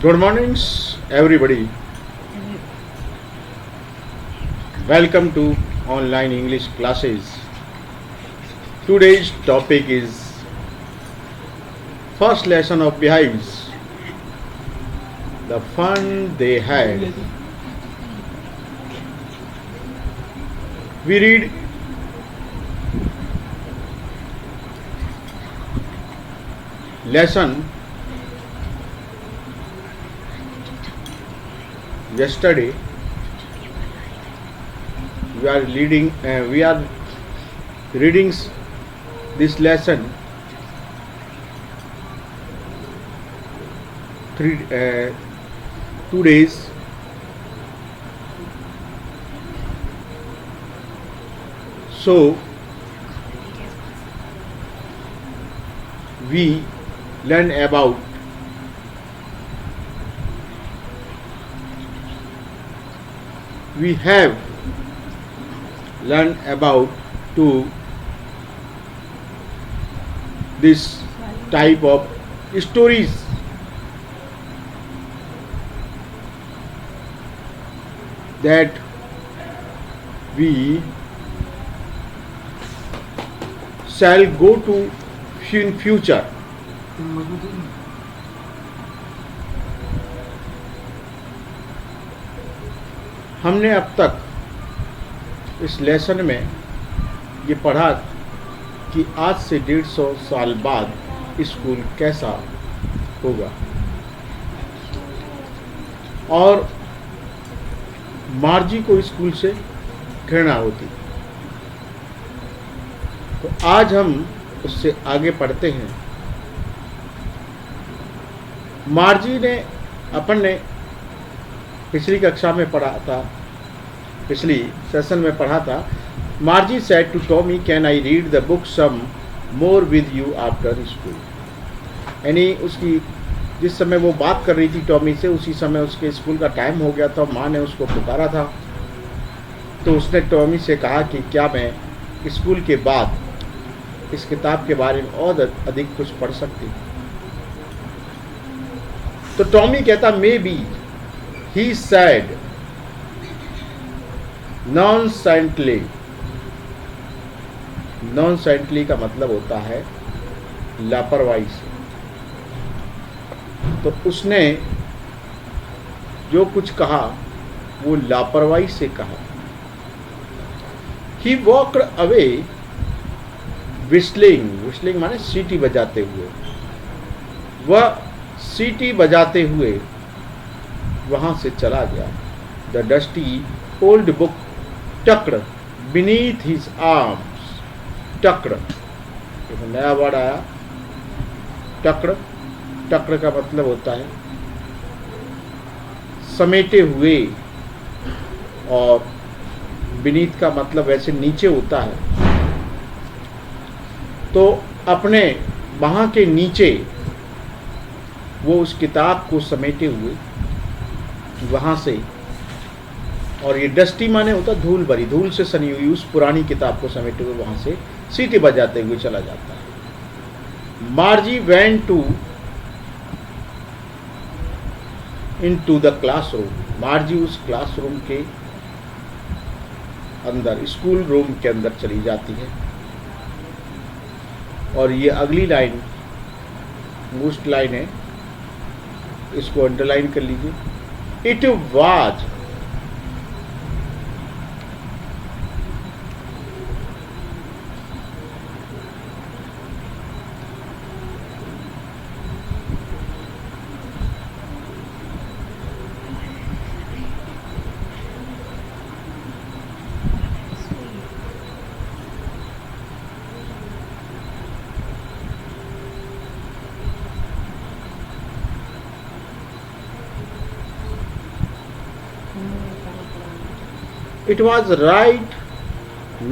Good mornings, everybody. Welcome to online English classes. Today's topic is first lesson of beehives. The fun they had. We read lesson yesterday. We are reading this lesson 2 days. So we learn about we have learned about to this type of stories that we shall go to in future. हमने अब तक इस lesson में ये पढ़ा कि आज से 150 साल बाद स्कूल कैसा होगा और मार्जी को स्कूल से घृणा होती। तो आज हम उससे आगे पढ़ते हैं। मार्जी ने अपन ने पिछली कक्षा में पढ़ा था, पिछली सेशन में पढ़ा था। Margie said to Tommy, can I read the book some more with you after school. यानी उसकी जिस समय वो बात कर रही थी टॉमी से, उसी समय उसके स्कूल का टाइम हो गया था। माँ ने उसको पुकारा था, तो उसने टॉमी से कहा कि क्या मैं स्कूल के बाद इस किताब के बारे में और अधिक कुछ पढ़ सकती। तो टॉमी कहता, मे बी ही सैड नॉनसेंटली। नॉनसेंटली का मतलब होता है लापरवाही से। तो उसने जो कुछ कहा वो लापरवाही से कहा। ही वॉक्ड अवे विस्लिंग। विस्लिंग माने सीटी बजाते हुए। वह सीटी बजाते हुए वहां से चला गया। The dusty old book tucked beneath his arms. Tucked, एक नया वर्ड आया, टक्ड। टक्ड का मतलब होता है समेटे हुए, और बीनीथ का मतलब वैसे नीचे होता है। तो अपने वहां के नीचे वो उस किताब को समेटे हुए वहां से, और ये डस्टी माने होता धूल भरी, धूल से सनी हुई उस पुरानी किताब को समेटे हुए वहां से सीटी बजाते हुए चला जाता है। Margie went to into the classroom. Margie उस क्लासरूम के अंदर, स्कूल रूम के अंदर चली जाती है। और ये अगली लाइन मोस्ट लाइन है, इसको अंडरलाइन कर लीजिए। It was It was right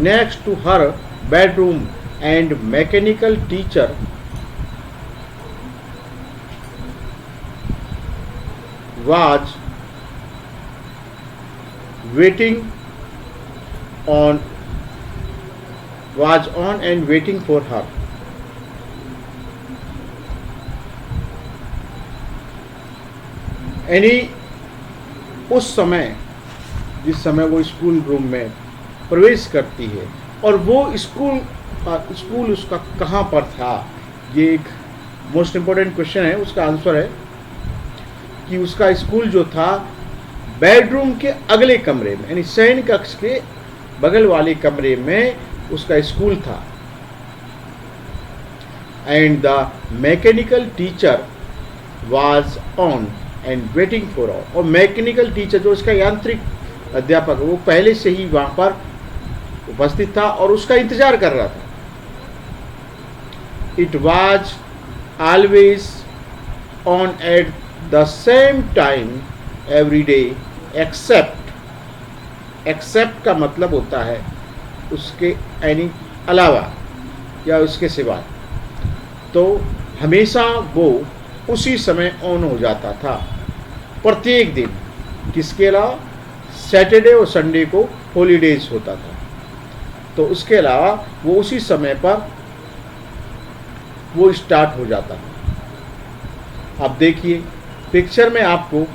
next to her bedroom, and mechanical teacher was waiting on was on and waiting for her. यानी उस समय, जिस समय वो स्कूल रूम में प्रवेश करती है, और वो स्कूल उसका कहाँ पर था, ये एक मोस्ट इम्पोर्टेंट क्वेश्चन है। उसका आंसर है कि उसका स्कूल जो था बेडरूम के अगले कमरे में, यानी शयन कक्ष के बगल वाले कमरे में उसका स्कूल था। And the mechanical teacher was on and waiting for all, और मैकेनिकल टीचर जो उसका यांत्रिक अध्यापक है वो पहले से ही वहां पर उपस्थित था और उसका इंतजार कर रहा था। It was always on at the same time every day except का मतलब होता है उसके यानी अलावा या उसके सिवाय, तो हमेशा वो उसी समय ऑन हो जाता था प्रत्येक दिन। किसके अलावा? सैटरडे और संडे को हॉलीडेज होता था, तो उसके अलावा वो उसी समय पर वो स्टार्ट हो जाता था। अब देखिए पिक्चर में आपको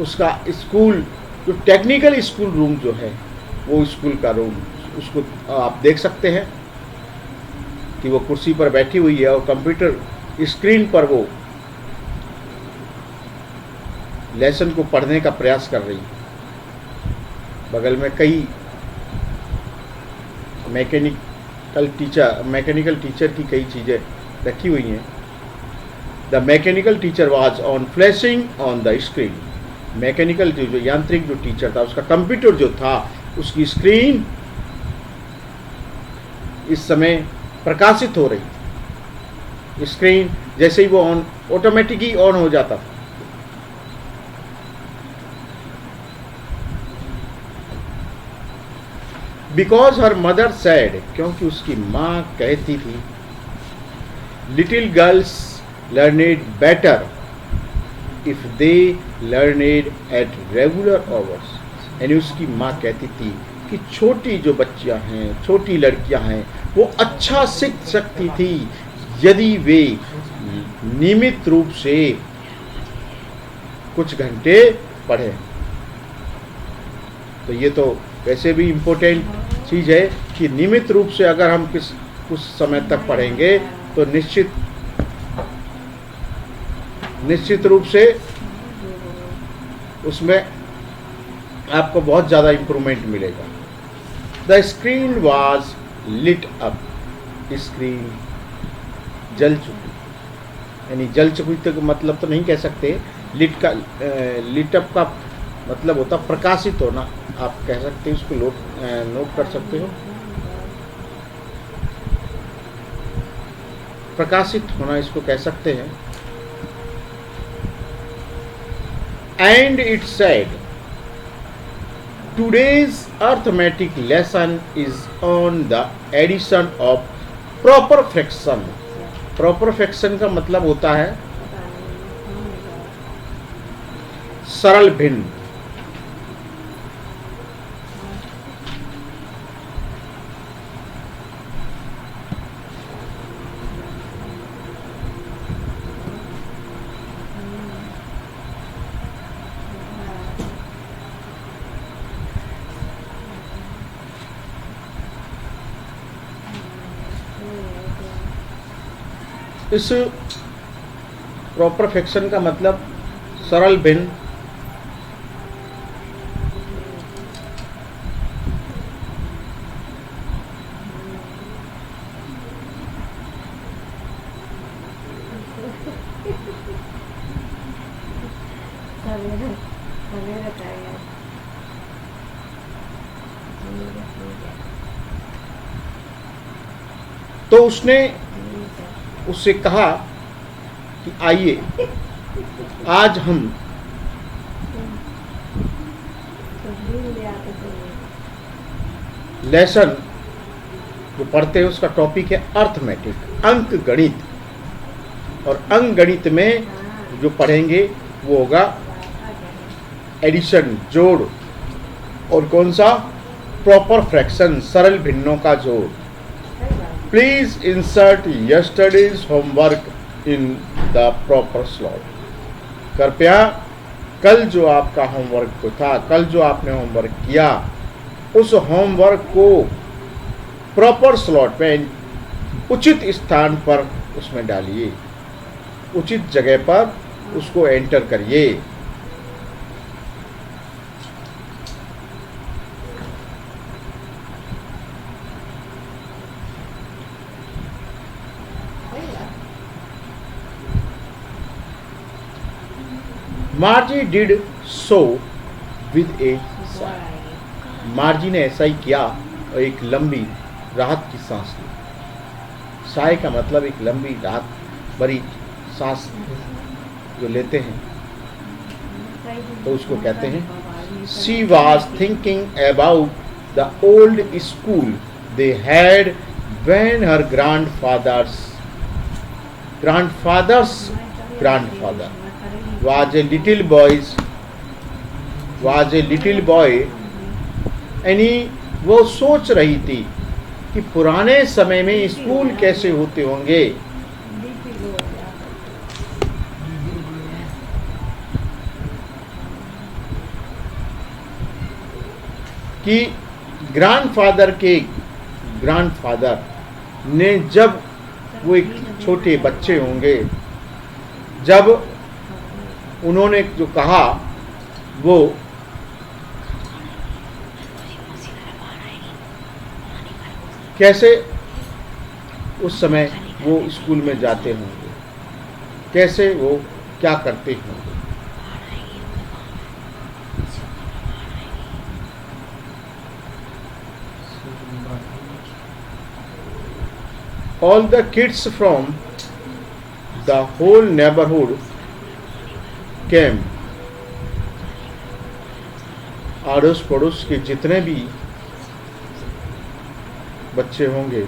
उसका स्कूल, जो टेक्निकल स्कूल रूम जो है, वो स्कूल का रूम, उसको आप देख सकते हैं कि वो कुर्सी पर बैठी हुई है और कंप्यूटर स्क्रीन पर वो लेसन को पढ़ने का प्रयास कर रही है। बगल में कई मैकेनिकल टीचर की कई चीज़ें रखी हुई हैं। The mechanical teacher was on flashing on the screen, mechanical जो यांत्रिक जो टीचर था उसका कंप्यूटर जो था उसकी स्क्रीन इस समय प्रकाशित हो रही थी। स्क्रीन जैसे ही वो ऑन, ऑटोमेटिक ही ऑन हो जाता था। बिकॉज हर मदर सैड, क्योंकि उसकी माँ कहती थी, little girls learned better if they learned at regular hours, यानी उसकी माँ कहती थी कि छोटी जो बच्चियां हैं, छोटी लड़कियां हैं, वो अच्छा सीख सकती थी यदि वे नियमित रूप से कुछ घंटे पढ़ें। तो ये तो वैसे भी इम्पोर्टेंट चीज़ है कि नियमित रूप से अगर हम कुछ समय तक पढ़ेंगे तो निश्चित रूप से उसमें आपको बहुत ज़्यादा इम्प्रूवमेंट मिलेगा। The screen was lit up, screen जल चुकी, यानी जल चुकी तो मतलब तो नहीं कह सकते, लिट अप का मतलब होता प्रकाशित होना, आप कह सकते हैं, उसको नोट कर सकते हो, प्रकाशित होना इसको कह सकते हैं। And it said today's arithmetic lesson is on the addition of proper fraction. Proper fraction का मतलब होता है सरल भिन्न। इस प्रॉपर फ्रैक्शन का मतलब सरल भिन्न, तो उसने उससे कहा कि आइए आज हम लेसन जो पढ़ते हैं उसका टॉपिक है अर्थमेटिक, अंक गणित, और अंक गणित में जो पढ़ेंगे वो होगा एडिशन, जोड़, और कौन सा? प्रॉपर फ्रैक्शन, सरल भिन्नों का जोड़। Please insert yesterday's homework in the proper slot. कृपया कल जो आपका होमवर्क को था, कल जो आपने होमवर्क किया, उस होमवर्क को प्रॉपर स्लॉट में, उचित स्थान पर उसमें डालिए, उचित जगह पर उसको एंटर करिए। मार्जी डिड सो विद ए साई। मार्जी ने ऐसा ही किया और एक लंबी राहत की सांस ली। साई का मतलब एक लंबी राहत भरी सांस जो लेते हैं, तो उसको कहते हैं। She was thinking about the old school they had when her grandfather's grandfather was a little boy, यानी वो सोच रही थी कि पुराने समय में स्कूल कैसे होते होंगे। कि ग्रैंडफादर ने जब वो एक छोटे बच्चे होंगे, जब उन्होंने जो कहा वो कैसे उस समय वो स्कूल में जाते होंगे, कैसे वो क्या करते होंगे। All the kids from the whole neighborhood came. आड़ोस पड़ोस के जितने भी बच्चे होंगे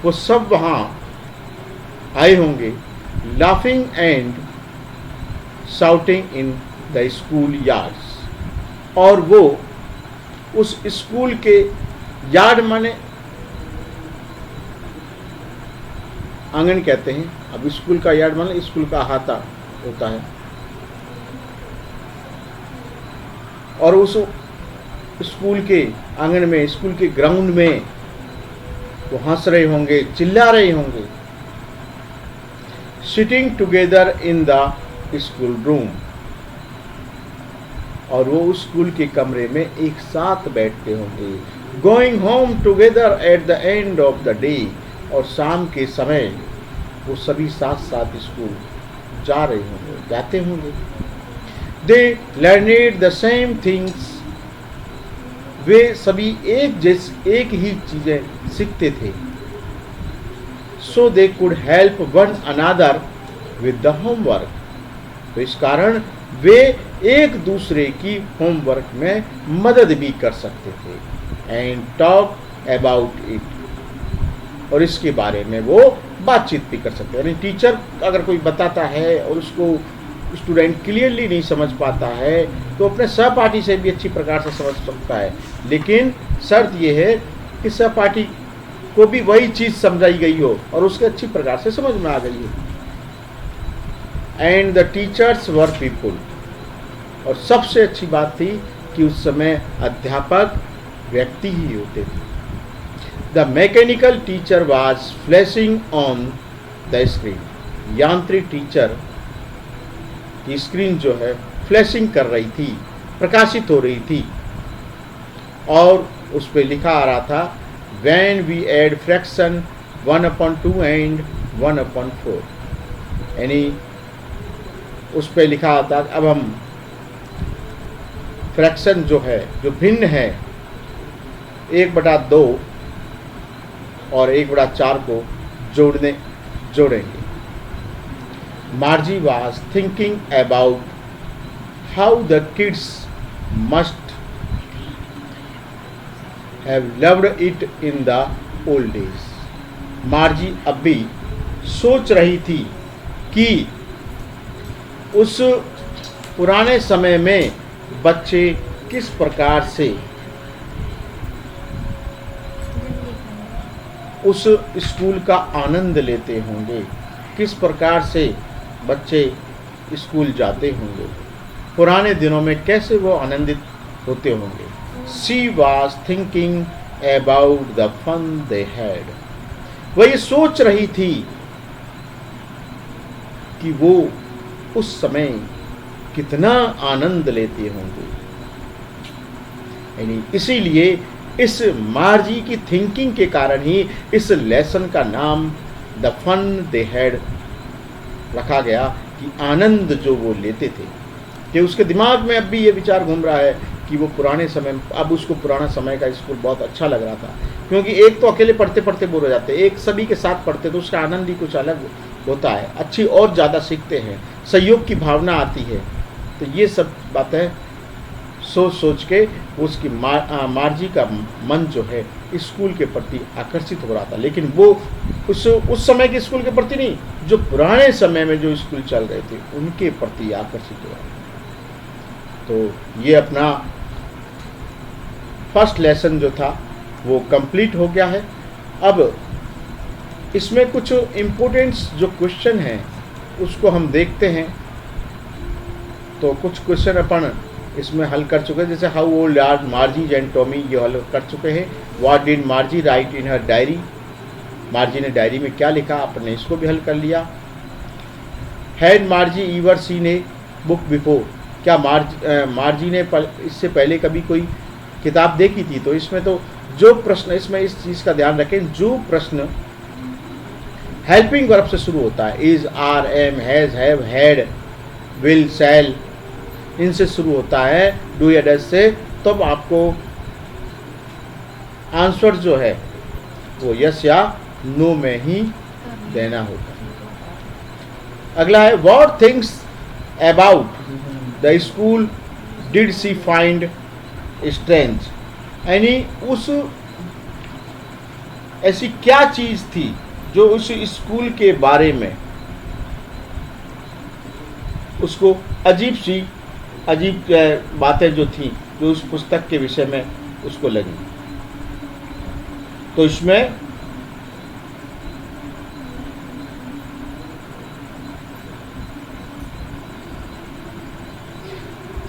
वो सब वहाँ आए होंगे। Laughing and shouting in the school yards. और वो उस स्कूल के यार्ड माने आंगन कहते हैं। अब स्कूल का यार्ड मतलब स्कूल का अहाता होता है। और उस स्कूल के आंगन में, स्कूल के ग्राउंड में वो हंस रहे होंगे, चिल्ला रहे होंगे। Sitting together in the school room, और वो उस स्कूल के कमरे में एक साथ बैठते होंगे। Going home together at the end of the day, और शाम के समय वो सभी साथ साथ स्कूल जा रहे होंगे, जाते होंगे। They learned the same things, वे सभी एक ही चीजें सीखते थे। So they could help one another with the homework, तो इस कारण वे एक दूसरे की होमवर्क में मदद भी कर सकते थे। एंड टॉक अबाउट इट, और इसके बारे में वो बातचीत भी कर सकते हैं। यानी टीचर अगर कोई बताता है और उसको स्टूडेंट क्लियरली नहीं समझ पाता है तो अपने सहपाठी से भी अच्छी प्रकार से समझ सकता है, लेकिन शर्त ये है कि सहपाठी को भी वही चीज़ समझाई गई हो और उसके अच्छी प्रकार से समझ में आ गई हो। And the teachers were people, और सबसे अच्छी बात थी कि उस समय अध्यापक व्यक्ति ही होते थे। The mechanical teacher was flashing on the screen, यांत्रिक टीचर की स्क्रीन जो है फ्लैशिंग कर रही थी, प्रकाशित हो रही थी, और उस पर लिखा आ रहा था when we add fraction 1/2 and 1/4, यानी उस पर लिखा आता अब हम फ्रैक्शन जो है, जो भिन्न है 1/2 और 1/4 को जोड़ेंगे। मार्जी was thinking about how the kids must have loved it in the old days. मार्जी अब भी सोच रही थी कि उस पुराने समय में बच्चे किस प्रकार से उस स्कूल का आनंद लेते होंगे, किस प्रकार से बच्चे स्कूल जाते होंगे। पुराने दिनों में कैसे वो आनंदित होते होंगे। She was thinking about the fun they had. वह ये सोच रही थी कि वो उस समय कितना आनंद लेते होंगे। यानी इसीलिए इस मार्जी की थिंकिंग के कारण ही इस लेसन का नाम द फन दे हैड रखा गया, कि आनंद जो वो लेते थे। कि उसके दिमाग में अब भी ये विचार घूम रहा है कि वो पुराने समय, अब उसको पुराना समय का स्कूल बहुत अच्छा लग रहा था, क्योंकि एक तो अकेले पढ़ते पढ़ते बोर हो जाते, एक सभी के साथ पढ़ते तो उसका आनंद ही कुछ अलग होता है, अच्छी और ज़्यादा सीखते हैं, सहयोग की भावना आती है। तो ये सब बातें सोच सोच के उसकी मार्जी का मन जो है स्कूल के प्रति आकर्षित हो रहा था। लेकिन वो उस समय के स्कूल के प्रति नहीं, जो पुराने समय में जो स्कूल चल रहे थे उनके प्रति आकर्षित हो रहा था। तो ये अपना फर्स्ट लेसन जो था वो कंप्लीट हो गया है। अब इसमें कुछ इम्पोर्टेंट जो क्वेश्चन हैं उसको हम देखते हैं। तो कुछ क्वेश्चन अपन इसमें हल कर चुके हैं, जैसे how old are Margie and Tommy, ये हल कर चुके हैं। What did Margie write in her diary, Margie ने डायरी में क्या लिखा, आपने इसको भी हल कर लिया। Had Margie ever seen a book before, क्या मार्जी ने इससे पहले कभी कोई किताब देखी थी। तो इसमें तो जो प्रश्न, इसमें इस चीज़ का ध्यान रखें, जो प्रश्न हेल्पिंग वर्ब से शुरू होता है, is, are, am, has, have, had, will, shall, इनसे शुरू होता है, डू या डज से, तब आपको आंसर जो है वो यस या नो में ही देना होगा। अगला है what things about the school did she find strange, यानी उस ऐसी क्या चीज थी जो उस स्कूल के बारे में उसको अजीब बातें जो थी, जो उस पुस्तक के विषय में उसको लगी। तो इसमें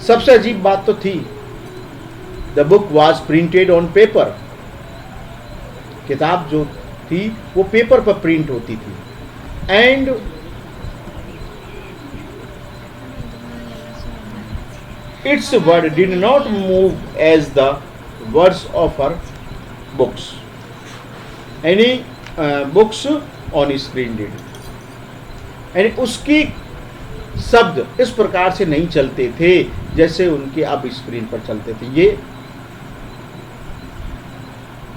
सबसे अजीब बात तो थी the book was printed on paper, किताब जो थी वो पेपर पर प्रिंट होती थी। And its word did not move as the words of her books, any books on screen did, यानी उसकी शब्द इस प्रकार से नहीं चलते थे जैसे उनके अब स्क्रीन पर चलते थे। ये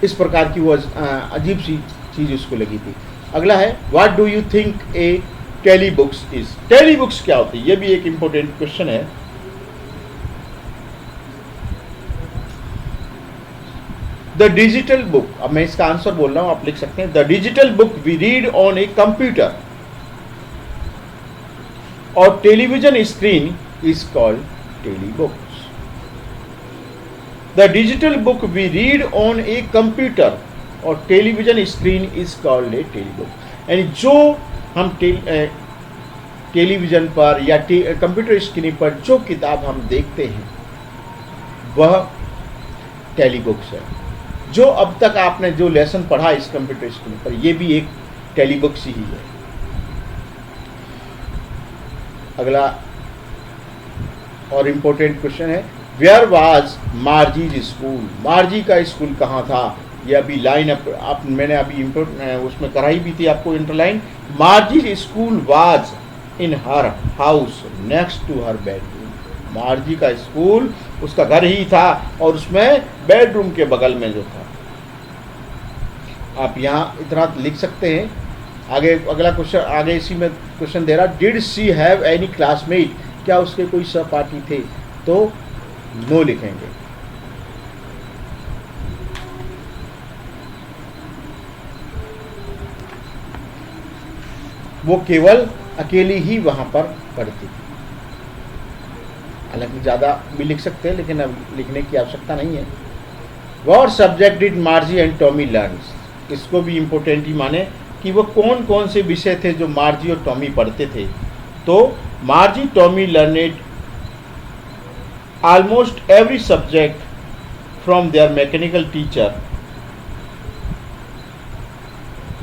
इस प्रकार की वो अजीब सी चीज उसको लगी थी। अगला है what do you think a telebooks is, telebooks क्या होती है, ये भी एक इंपॉर्टेंट क्वेश्चन है। द डिजिटल बुक, अब मैं इसका आंसर बोल रहा हूं, आप लिख सकते हैं the digital book we read on a computer और television screen is called tele books. The digital book we read on a computer और television screen is called a tele book, यानी जो हम टेलीविजन पर या कंप्यूटर स्क्रीन पर जो किताब हम देखते हैं वह टेली बुक्स है। जो अब तक आपने जो लेसन पढ़ा इस कंप्यूटर स्क्रीन पर, यह भी एक टेली बुक्स ही है। अगला और इम्पोर्टेंट क्वेश्चन है वेयर वाज मार्जीज स्कूल, मार्जी का स्कूल कहाँ था। ये अभी लाइन आप मैंने अभी उसमें कराई भी थी आपको underline. Margie's school was in her house next to her bedroom, Margie का स्कूल उसका घर ही था और उसमें बेडरूम के बगल में जो था। आप यहाँ इतना लिख सकते हैं। आगे अगला क्वेश्चन, आगे इसी में क्वेश्चन दे रहा did she have any classmate, क्या उसके कोई सहपाठी थे, तो नो लिखेंगे। वो केवल अकेली ही वहां पर पढ़ती थी। हालांकि ज़्यादा भी लिख सकते हैं लेकिन अब लिखने की आवश्यकता नहीं है। What subject did मार्जी and Tommy learns, इसको भी इम्पोर्टेंट ही माने कि वो कौन कौन से विषय थे जो मार्जी और टॉमी पढ़ते थे। तो मार्जी Tommy learned almost every subject from their mechanical teacher.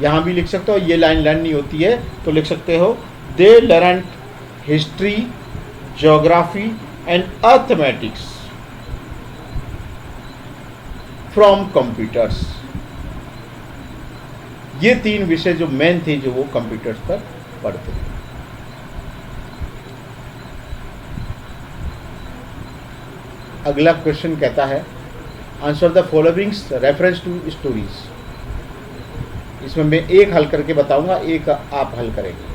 यहां भी लिख सकते हो, ये लाइन लर्न नहीं होती है तो लिख सकते हो they learned history, geography and arithmetics from computers. ये 3 विषय जो मेन थे जो वो कंप्यूटर्स पर पढ़ते थे. अगला क्वेश्चन कहता है answer the following reference to stories. इसमें मैं एक हल करके बताऊंगा, एक आप हल करेंगे.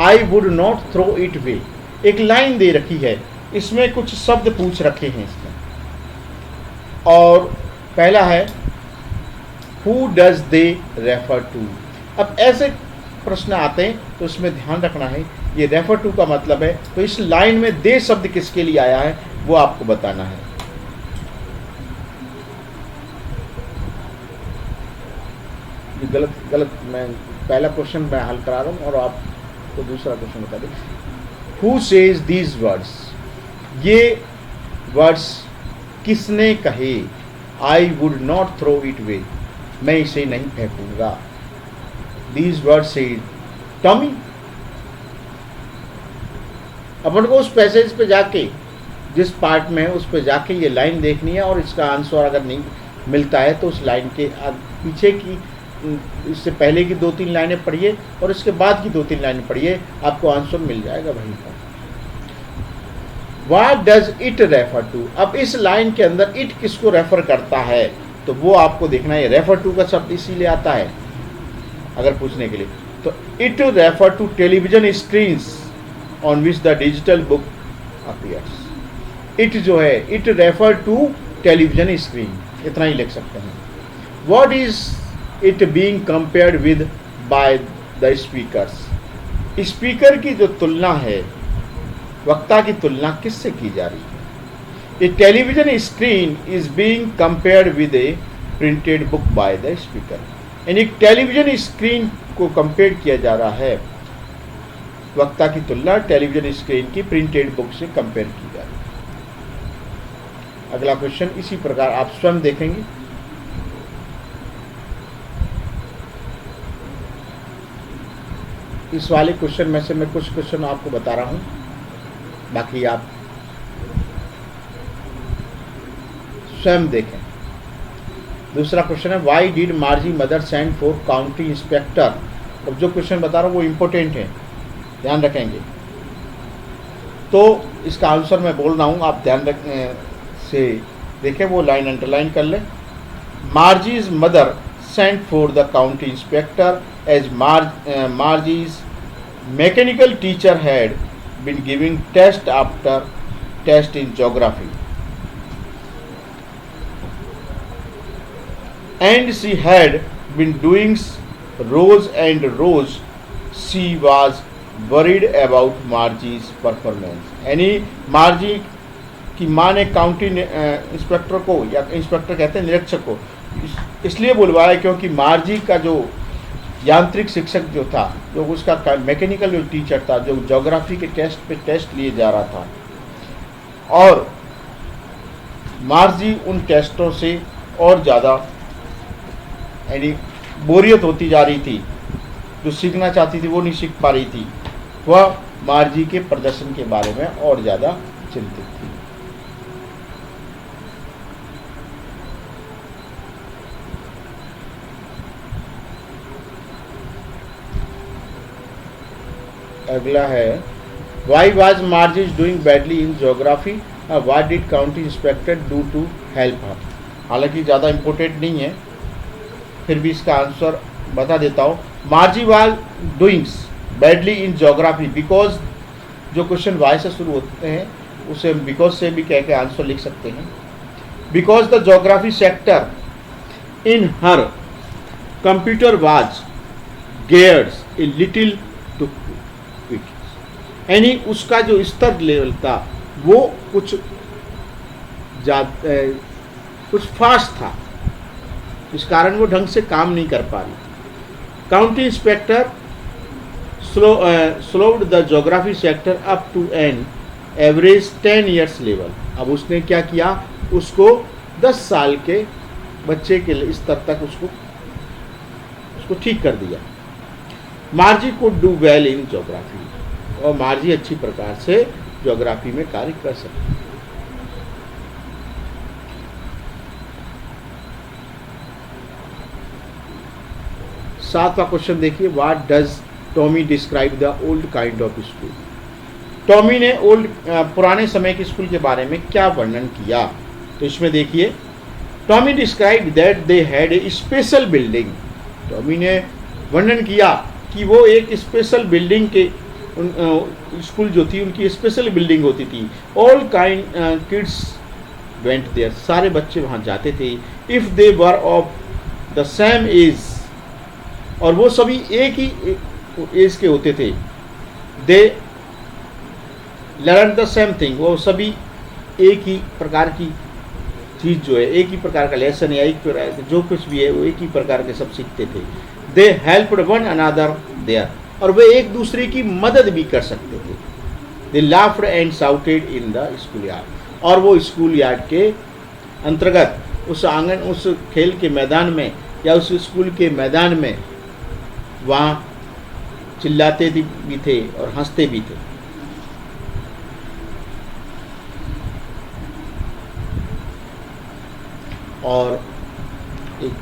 I would not throw it away. एक लाइन दे रखी है, इसमें कुछ शब्द पूछ रखे हैं इसमें, और पहला है who does they refer to. अब ऐसे प्रश्न आते हैं तो इसमें ध्यान रखना है ये रेफर टू का मतलब है, तो इस लाइन में दे शब्द किसके लिए आया है वो आपको बताना है. ये गलत मैं पहला क्वेश्चन मैं हल करा रहा हूँ और आपको दूसरा क्वेश्चन बता दें. Who says these words. ये वर्ड्स किसने कहे. I would not throw it away. मैं इसे नहीं फेंकूंगा. These words says Tommy. अपन को उस पैसेज पे जाके जिस पार्ट में है उस पे जाके ये लाइन देखनी है और इसका आंसर अगर नहीं मिलता है तो उस लाइन के पीछे की, इससे पहले की 2-3 लाइनें पढ़िए और इसके बाद की 2-3 लाइनें पढ़िए, आपको आंसर मिल जाएगा वहीं पर. What does it refer to. अब इस लाइन के अंदर इट किसको रेफर करता है तो वो आपको देखना है. रेफर टू का शब्द इसीलिए आता है अगर पूछने के लिए, तो it refer to television screens on which the digital book appears. It जो है it refer to television screen, इतना ही लिख सकते हैं. What is it being compared with by the speakers. Speaker की जो तुलना है, वक्ता की तुलना किससे की जा रही है. ए television screen is being compared with A printed book by the speaker. यानी टेलीविजन स्क्रीन को कंपेयर किया जा रहा है, वक्ता की तुलना टेलीविजन स्क्रीन की प्रिंटेड बुक से कंपेयर की जा रही है. अगला क्वेश्चन इसी प्रकार आप स्वयं देखेंगे. इस वाले क्वेश्चन में से मैं कुछ क्वेश्चन आपको बता रहा हूं, बाकी आप स्वयं देखें. दूसरा क्वेश्चन है why did मार्जी mother send for county inspector. अब जो क्वेश्चन बता रहा हूँ वो इम्पोर्टेंट है, ध्यान रखेंगे. तो इसका आंसर मैं बोल रहा हूँ, आप ध्यान रखने से देखें, वो लाइन अंडरलाइन कर लें. Margie's mother sent for the county inspector as Margie's mechanical teacher had been giving test after test in geography and she had been doing rows and rows. She was worried about Margie's performance. यानी मार्जी की माँ ने county inspector को, या inspector कहते हैं निरीक्षक को, इसलिए बुलवाया क्योंकि मार्जी का जो यांत्रिक शिक्षक जो था, जो उसका मैकेनिकल जो टीचर था, जो ज्योग्राफी के टेस्ट पे टेस्ट लिए जा रहा था, और मार्जी उन टेस्टों से और ज़्यादा यानी बोरियत होती जा रही थी. जो सीखना चाहती थी वो नहीं सीख पा रही थी. वह मार्जी के प्रदर्शन के बारे में और ज़्यादा चिंतित थी. अगला है why was Margie doing badly in geography, what did county inspector do to help her. हालांकि ज़्यादा इम्पोर्टेंट नहीं है, फिर भी इसका आंसर बता देता हूँ. मार्जी was doing badly in geography because, जो क्वेश्चन वाई से शुरू होते हैं उसे बिकॉज से भी कह के आंसर लिख सकते हैं. Because the geography sector in her computer was gears a little too, यानी उसका जो स्तर लेवल था वो कुछ फास्ट था, इस कारण वो ढंग से काम नहीं कर पा रही. County inspector slowed the geography sector up to an average 10 years level. अब उसने क्या किया, उसको 10 साल के बच्चे के स्तर तक उसको ठीक कर दिया। मार्जी could do well in geography, और मार्जी अच्छी प्रकार से ज्योग्राफी में कार्य कर सकती है। सातवां क्वेश्चन देखिए, what does Tommy describe the old kind of school. Tommy ने पुराने समय के स्कूल के बारे में क्या वर्णन किया, तो इसमें देखिए, Tommy describe that they had a special building. Tommy ने वर्णन किया कि वो एक स्पेशल बिल्डिंग के स्कूल जो थी उनकी स्पेशल बिल्डिंग होती थी। All kind kids went there, सारे बच्चे वहाँ जाते थे। If they were of the same age, और वो सभी एक ही एज के होते थे। They learn the same thing, वो सभी एक ही प्रकार की चीज़ जो है, एक ही प्रकार का लेसन या एक प्रकार जो कुछ भी है वो एक ही प्रकार के सब सीखते थे। They helped one another there, और वे एक दूसरे की मदद भी कर सकते थे। They laughed and shouted in the school yard, और वो स्कूल यार्ड के अंतर्गत उस आंगन, उस खेल के मैदान में या उस स्कूल के मैदान में वहाँ चिल्लाते भी थे और हंसते भी थे। और एक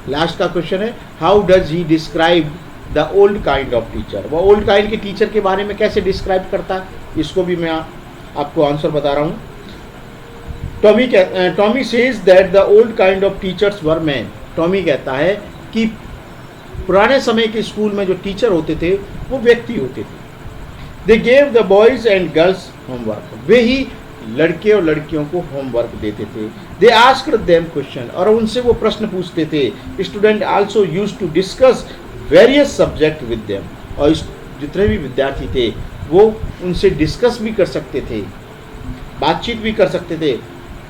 लास्ट का क्वेश्चन है, how does he describe the old kind of teacher. वह ओल्ड काइंड के टीचर के बारे में कैसे डिस्क्राइब करता है, इसको भी मैं आपको आंसर बता रहा हूँ। Tommy says that the old kind of teachers were man. Tommy कहता है कि पुराने समय के स्कूल में जो टीचर होते थे वो व्यक्ति होते थे। They gave the boys and girls homework, वे ही लड़के और लड़कियों को होमवर्क देते थे। दे आस्क्ड देम क्वेश्चन, और उनसे वो प्रश्न पूछते थे। Student also used to discuss various subject with them, और जितने भी विद्यार्थी थे वो उनसे डिस्कस भी कर सकते थे, बातचीत भी कर सकते थे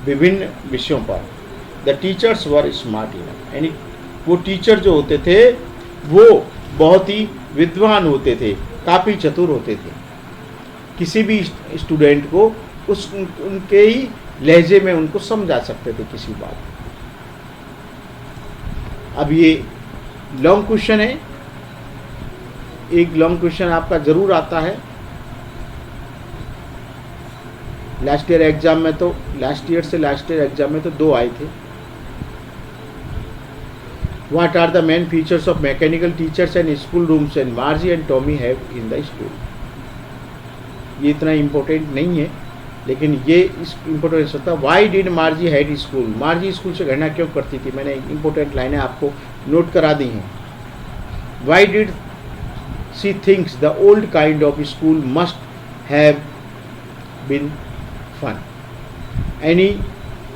विभिन्न विषयों पर। The teachers were smart enough, यानी वो टीचर जो होते थे वो बहुत ही विद्वान होते थे, काफ़ी चतुर होते थे। किसी भी स्टूडेंट को उनके ही लहजे में उनको समझा सकते थे किसी बात। अब ये लॉन्ग क्वेश्चन है, एक लॉन्ग क्वेश्चन आपका जरूर आता है। लास्ट ईयर एग्जाम में तो लास्ट ईयर एग्जाम में तो 2 आए थे। What are the main features of mechanical teachers and school rooms and Margie and Tommy have in the school? ये इतना इम्पोर्टेंट नहीं है, लेकिन ये इस इम्पोर्टेंस होता है। Why did मार्जी had school, मार्जी school से घटना क्यों करती थी, मैंने इम्पोर्टेंट लाइनें आपको नोट करा दी हैं। Why did she thinks the old kind of school must have been fun, यानी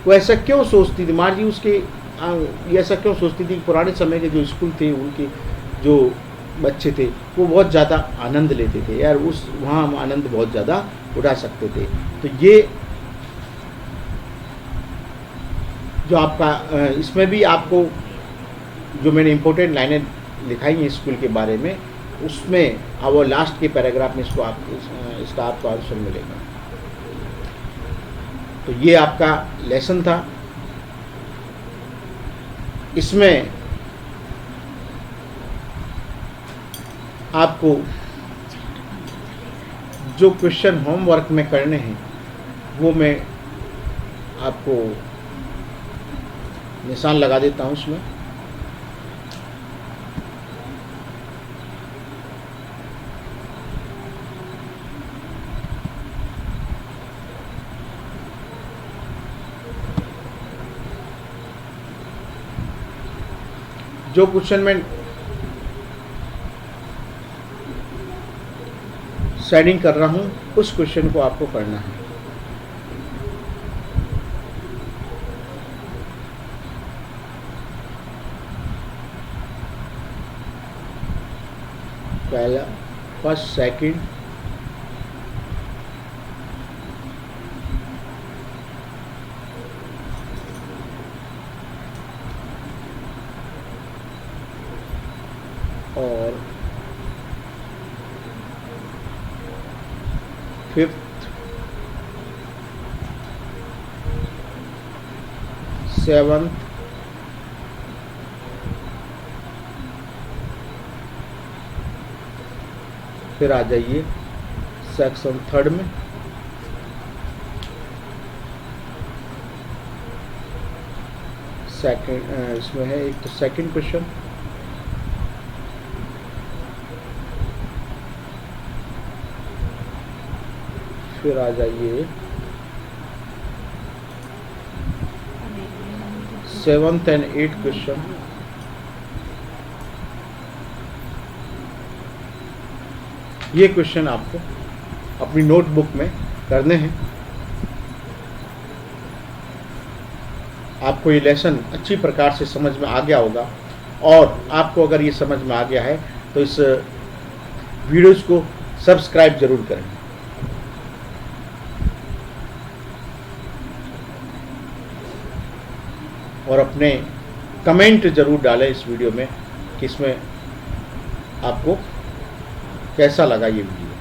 वो ऐसा क्यों सोचती थी मार्जी, उसके ये ऐसा क्यों सोचती थी कि पुराने समय के जो स्कूल थे उनके जो बच्चे थे वो बहुत ज़्यादा आनंद लेते थे, यार उस वहाँ हम आनंद बहुत ज़्यादा उठा सकते थे। तो ये जो आपका इसमें भी आपको जो मैंने इम्पोर्टेंट लाइनें लिखाई हैं स्कूल के बारे में, उसमें वो लास्ट के पैराग्राफ में इसका आपको आंसर मिलेगा। तो ये आपका लेसन था। इसमें आपको जो क्वेश्चन होमवर्क में करने हैं वो मैं आपको निशान लगा देता हूँ उसमें। जो क्वेश्चन में शेडिंग कर रहा हूं उस क्वेश्चन को आपको करना है। पहला, फर्स्ट, सेकंड, और फिफ्थ, 7th, फिर आ जाइए सेक्शन 3rd में, सेकंड इसमें है एक तो सेकंड क्वेश्चन, फिर आ जाइए 7th and 8th क्वेश्चन, ये क्वेश्चन आपको अपनी नोटबुक में करने हैं। आपको ये लेसन अच्छी प्रकार से समझ में आ गया होगा, और आपको अगर ये समझ में आ गया है तो इस वीडियोज़ को सब्सक्राइब ज़रूर करें। और अपने कमेंट ज़रूर डालें इस वीडियो में कि इसमें आपको कैसा लगा ये वीडियो।